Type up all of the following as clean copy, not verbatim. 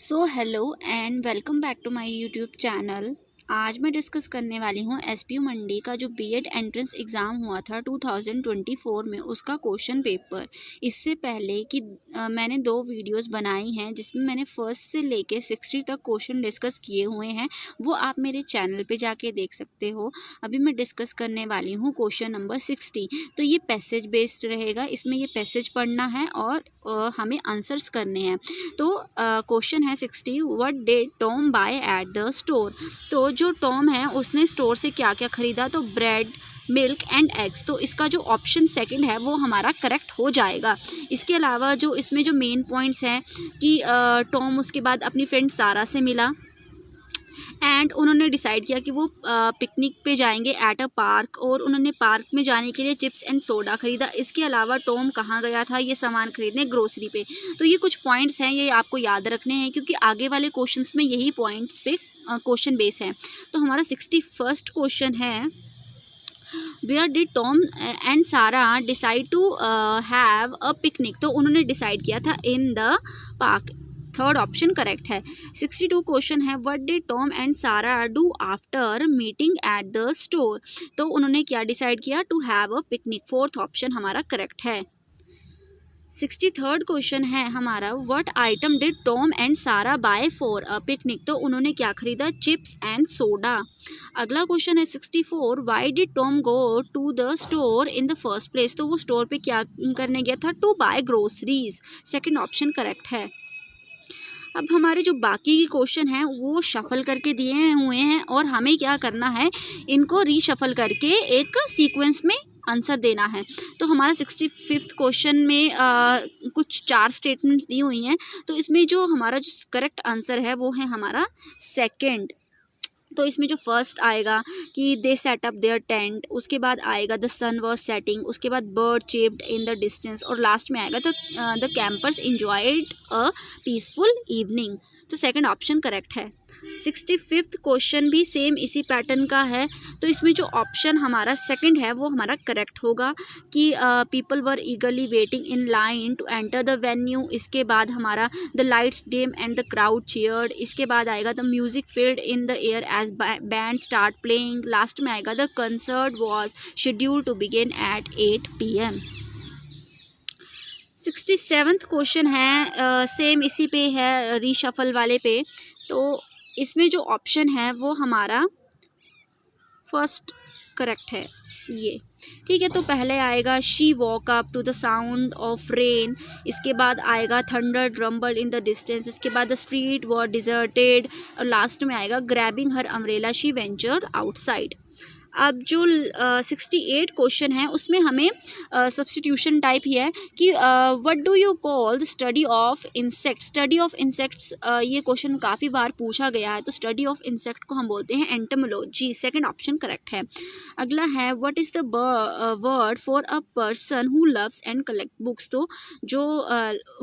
So hello and welcome back to my YouTube channel. आज मैं discuss करने वाली हूँ एसपीयू मंडी का जो बीएड एंट्रेंस एग्ज़ाम हुआ था 2024 में, उसका क्वेश्चन पेपर। इससे पहले कि मैंने 2 वीडियोस बनाई हैं जिसमें मैंने फर्स्ट से लेके 60 तक क्वेश्चन डिस्कस किए हुए हैं, वो आप मेरे चैनल पे जाके देख सकते हो। अभी मैं डिस्कस करने वाली हूँ क्वेश्चन नंबर 60। तो ये पैसेज बेस्ड रहेगा, इसमें ये पैसेज पढ़ना है और हमें आंसर्स करने हैं। तो क्वेश्चन है 60, what did Tom by eight the store. तो जो टॉम है उसने स्टोर से क्या क्या खरीदा, तो ब्रेड, मिल्क एंड एग्स। तो इसका जो ऑप्शन सेकंड है वो हमारा करेक्ट हो जाएगा। इसके अलावा जो इसमें जो मेन पॉइंट्स हैं कि टॉम उसके बाद अपनी फ्रेंड सारा से मिला एंड उन्होंने डिसाइड किया कि वो पिकनिक पे जाएंगे एट अ पार्क, और उन्होंने पार्क में जाने के लिए चिप्स एंड सोडा खरीदा। इसके अलावा टॉम कहाँ गया था, ये सामान खरीदने ग्रोसरी पे। तो ये कुछ पॉइंट्स हैं, ये आपको याद रखने हैं क्योंकि आगे वाले क्वेश्चंस में यही पॉइंट्स पे क्वेश्चन बेस है। तो हमारा 61st क्वेश्चन है, where did Tom and Sara decide to have a picnic. तो उन्होंने डिसाइड किया था in the park. Third option correct है। 62 क्वेश्चन है, what did Tom and Sara do after meeting at the store. तो उन्होंने क्या डिसाइड किया, to have a picnic. Fourth option हमारा करेक्ट है। 63rd क्वेश्चन है हमारा, what item did Tom and Sara buy for a picnic. तो उन्होंने क्या खरीदा, चिप्स एंड सोडा। अगला क्वेश्चन है 64, why did Tom go to the store in the first place. तो वो स्टोर पे क्या करने गया था, to buy groceries. Second option correct है। अब हमारे जो बाकी के क्वेश्चन हैं वो शफल करके दिए हुए हैं और हमें क्या करना है, इनको रीशफल करके एक सीक्वेंस में आंसर देना है। तो हमारा 65th क्वेश्चन में कुछ 4 स्टेटमेंट्स दी हुई हैं। तो इसमें जो हमारा जो करेक्ट आंसर है वो है हमारा सेकंड। तो इसमें जो फर्स्ट आएगा कि दे सेट अप देयर टेंट, उसके बाद आएगा द सन वॉज सेटिंग, उसके बाद बर्ड चेप्ड इन द डिस्टेंस, और लास्ट में आएगा the campers enjoyed a peaceful evening. तो सेकंड ऑप्शन करेक्ट है। 65th क्वेश्चन भी सेम इसी पैटर्न का है। तो इसमें जो ऑप्शन हमारा सेकंड है वो हमारा करेक्ट होगा कि people were eagerly waiting in line to enter the venue. इसके बाद हमारा the lights dim and the crowd cheered. इसके बाद आएगा the music filled in the air as band start playing. Last में आएगा the concert was scheduled to begin at 8 PM। 67th question है, same इसी पे है, रीशफल वाले पे। तो इसमें जो ऑप्शन है वो हमारा फर्स्ट करेक्ट है ये, ठीक है। तो पहले आएगा she walk up to the sound of rain. इसके बाद आएगा thunder rumble in the distance. इसके बाद द स्ट्रीट वर डिजर्टेड, और लास्ट में आएगा grabbing her umbrella she venture outside. अब जो 68 क्वेश्चन है उसमें हमें सब्स्टिट्यूशन टाइप ही है कि what do you call the study of insects. Study of insects, ये क्वेश्चन काफ़ी बार पूछा गया है। तो स्टडी ऑफ इंसेक्ट को हम बोलते हैं एंटोमोलॉजी। सेकंड ऑप्शन करेक्ट है। अगला है, what is the word for a person who loves and collect books. तो जो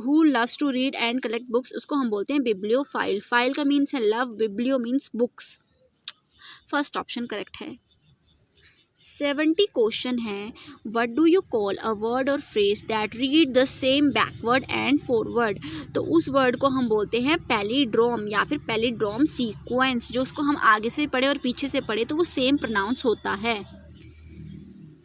who loves to read and collect books उसको हम बोलते हैं बिब्लियोफाइल। फाइल का मीन्स है love, biblio means books. First option correct है। 70 क्वेश्चन है, what do you call a word or phrase that read the same backward and forward. तो उस वर्ड को हम बोलते हैं पैलिड्रोम या फिर पैलिड्रोम सीक्वेंस। जो उसको हम आगे से पढ़े और पीछे से पढ़े तो वो सेम प्रोनाउंस होता है।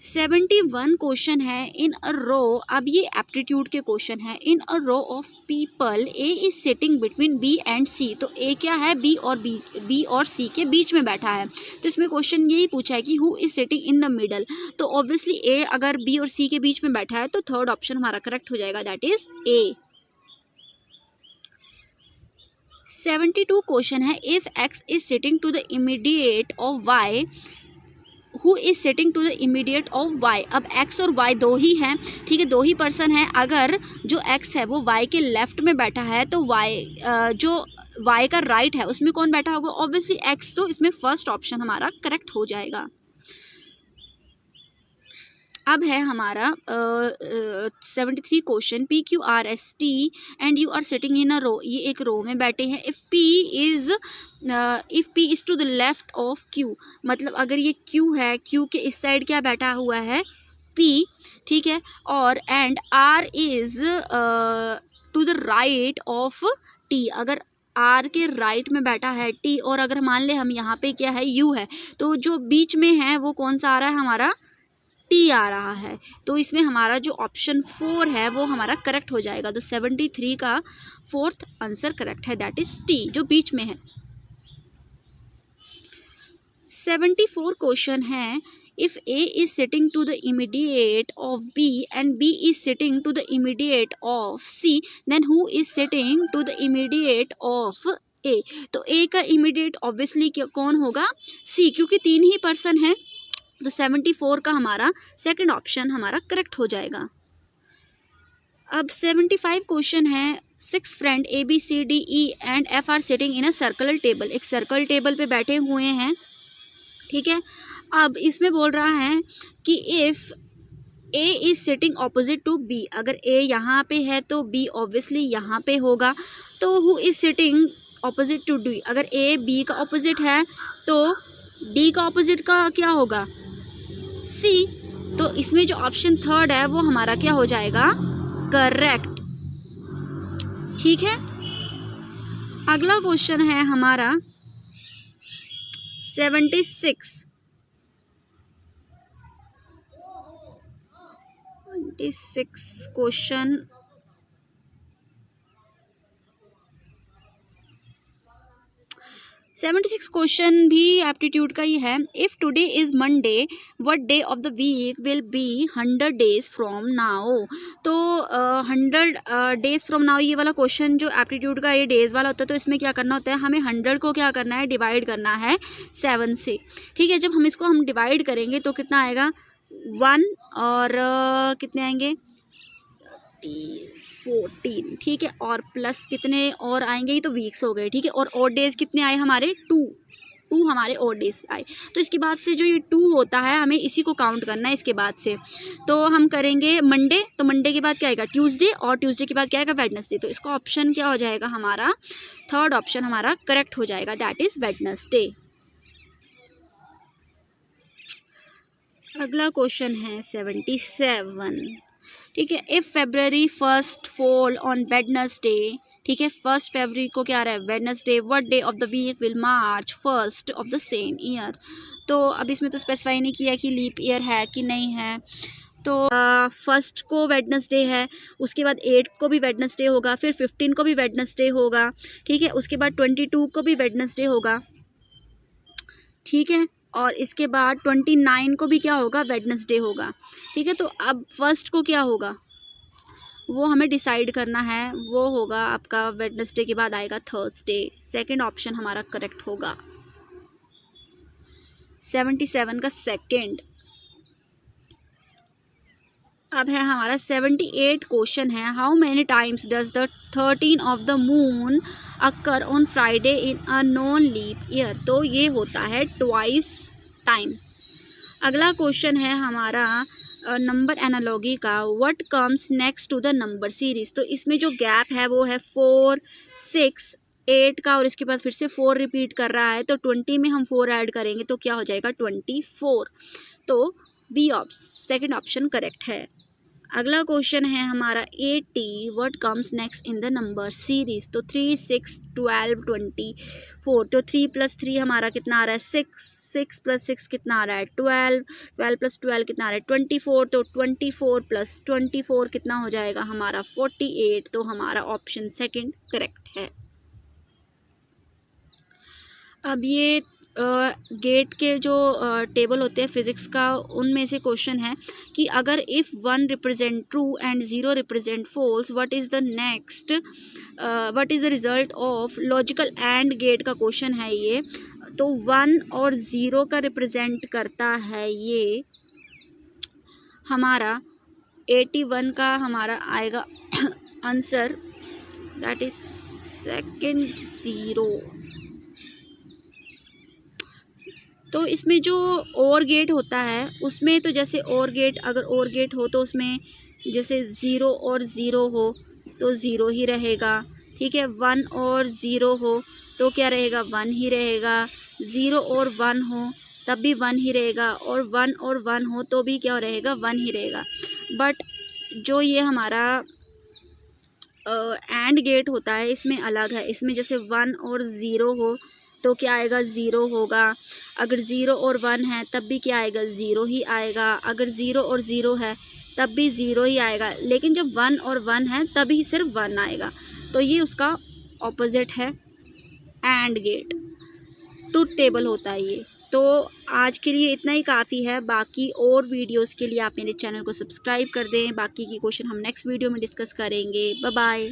71 क्वेश्चन है, इन अ रो। अब ये एप्टीट्यूड के क्वेश्चन है। In a row of people A is sitting between B and C. तो ए क्या है, बी और सी के बीच में बैठा है। तो इसमें क्वेश्चन यही पूछा है कि who is sitting in the middle. तो ऑब्वियसली ए अगर बी और सी के बीच में बैठा है तो थर्ड ऑप्शन हमारा करेक्ट हो जाएगा, दैट इज ए। 72 क्वेश्चन है, if X is sitting to the immediate of Y, who is sitting to the immediate of Y. अब एक्स और वाई दो ही हैं, ठीक है, दो ही पर्सन है। अगर जो एक्स है वो वाई के लेफ्ट में बैठा है तो वाई जो वाई का राइट है उसमें कौन बैठा होगा, ऑब्वियसली एक्स। तो इसमें फर्स्ट ऑप्शन हमारा करेक्ट हो जाएगा। अब है हमारा 73 question, PQRST and U are sitting in a row. ये एक रो में बैठे हैं। If P is to the left of Q, मतलब अगर ये Q है, Q के इस साइड क्या बैठा हुआ है, P, ठीक है। और and R is to the right of T, अगर आर के राइट में बैठा है टी, और अगर मान ले हम यहाँ पे क्या है यू है, तो जो बीच में है वो कौन सा आ रहा है हमारा, टी आ रहा है। तो इसमें हमारा जो ऑप्शन 4 है वो हमारा करेक्ट हो जाएगा। तो 73 का फोर्थ आंसर करेक्ट है, दैट इज टी, जो बीच में है। 74 क्वेश्चन है, if A is sitting to the immediate of B and B is sitting to the immediate of C, then who is sitting to the immediate of A? तो A का immediate obviously कौन होगा, C, क्योंकि 3 ही person है। तो 74 का हमारा second option हमारा करेक्ट हो जाएगा। अब 75 क्वेश्चन है, 6 friend A B C D E and F are sitting in a circular table, एक सर्कल टेबल पे बैठे हुए हैं, ठीक है। अब इसमें बोल रहा है कि if A is sitting opposite to B, अगर A यहाँ पे है तो B ऑब्वियसली यहाँ पे होगा। तो who is sitting opposite to D, अगर A B का ऑपोजिट है तो D का ऑपोजिट का क्या होगा, C। तो इसमें जो ऑप्शन 3 है वो हमारा क्या हो जाएगा, करेक्ट, ठीक है। अगला क्वेश्चन है हमारा 76 क्वेश्चन, क्वेश्चन भी एप्टीट्यूड का ही है। If today is Monday, what day of the week will be 100 days from now. तो 100 डेज फ्रॉम नाउ, ये वाला क्वेश्चन जो एप्टीट्यूड का ये डेज वाला होता है, तो इसमें क्या करना होता है, हमें 100 को क्या करना है, डिवाइड करना है 7 से, ठीक है। जब हम इसको डिवाइड करेंगे तो कितना आएगा, 1 और कितने आएंगे 14, ठीक है, और प्लस कितने और आएंगे, ये तो वीक्स हो गए, ठीक है। और ऑड डेज कितने आए हमारे, 2 हमारे ऑड डेज आए। तो इसके बाद से जो ये 2 होता है हमें इसी को काउंट करना है इसके बाद से। तो हम करेंगे मंडे, तो मंडे के बाद क्या आएगा, ट्यूसडे, और ट्यूसडे के बाद क्या आएगा, वेडनेसडे। तो इसका ऑप्शन क्या हो जाएगा हमारा, थर्ड ऑप्शन हमारा करेक्ट हो जाएगा, दैट इज वेडनेसडे। अगला क्वेश्चन है 77, ठीक है। If February 1st fall on Wednesday, ठीक है, 1 फरवरी को क्या आ रहा है, Wednesday, what day of the week will March 1st of the same year. तो अब इसमें तो स्पेसिफाई नहीं किया कि लीप ईयर है कि नहीं है। तो 1st को वेडनेसडे है, उसके बाद 8 को भी वेडनेसडे होगा, फिर 15 को भी वेडनेसडे होगा, ठीक है, उसके बाद 22 को भी वेडनेसडे होगा, ठीक है, और इसके बाद 29 को भी क्या होगा, वेडनेसडे होगा, ठीक है। तो अब 1st को क्या होगा वो हमें डिसाइड करना है, वो होगा आपका वेडनेसडे के बाद आएगा थर्सडे, सेकंड ऑप्शन हमारा करेक्ट होगा। 77 का सेकंड। अब है हमारा 78 क्वेश्चन है, how many times does the 13 of the moon occur on Friday in a non leap year. तो ये होता है ट्वाइस टाइम। अगला क्वेश्चन है हमारा नंबर एनालॉगी का, what comes next to the number series. तो इसमें जो गैप है वो है 4, 6, 8 का, और इसके बाद फिर से 4 रिपीट कर रहा है, तो 20 में हम 4 ऐड करेंगे तो क्या हो जाएगा 24। तो बी सेकंड ऑप्शन करेक्ट है। अगला क्वेश्चन है हमारा 80, what comes next in the number series. तो 3, 6, 12, 24। तो 3 + 3 हमारा कितना आ रहा है 6, 6 + 6 कितना आ रहा है 12, 12 + 12 कितना आ रहा है 24। तो 24 + 24 कितना हो जाएगा हमारा 48। तो हमारा ऑप्शन सेकंड करेक्ट है। अब ये गेट के जो टेबल होते हैं फिज़िक्स का, उनमें से क्वेश्चन है कि अगर if 1 represent true and 0 represent false, what is the result of logical and gate का क्वेश्चन है ये। तो 1 और 0 का रिप्रेजेंट करता है ये हमारा 81 का हमारा आएगा आंसर, दैट इज सेकंड 0। तो इसमें जो और गेट होता है उसमें तो जैसे और गेट, अगर और गेट हो तो उसमें जैसे 0 और 0 हो तो 0 ही रहेगा, ठीक है। 1 और 0 हो तो क्या रहेगा 1 ही रहेगा, 0 और 1 हो तब भी 1 ही रहेगा, और 1 और 1 हो तो भी क्या रहेगा 1 ही रहेगा। बट जो ये हमारा एंड गेट होता है इसमें अलग है। इसमें जैसे 1 और 0 हो तो क्या आएगा, 0 होगा। अगर 0 और 1 है तब भी क्या आएगा, 0 ही आएगा। अगर 0 और 0 है तब भी 0 ही आएगा। लेकिन जब 1 और 1 है तभी सिर्फ 1 आएगा। तो ये उसका ऑपोजिट है एंड गेट। ट्रुथ टेबल होता है ये। तो आज के लिए इतना ही काफ़ी है। बाकी और वीडियोस के लिए आप मेरे चैनल को सब्सक्राइब कर दें। बाकी की क्वेश्चन हम नेक्स्ट वीडियो में डिस्कस करेंगे। Bye bye.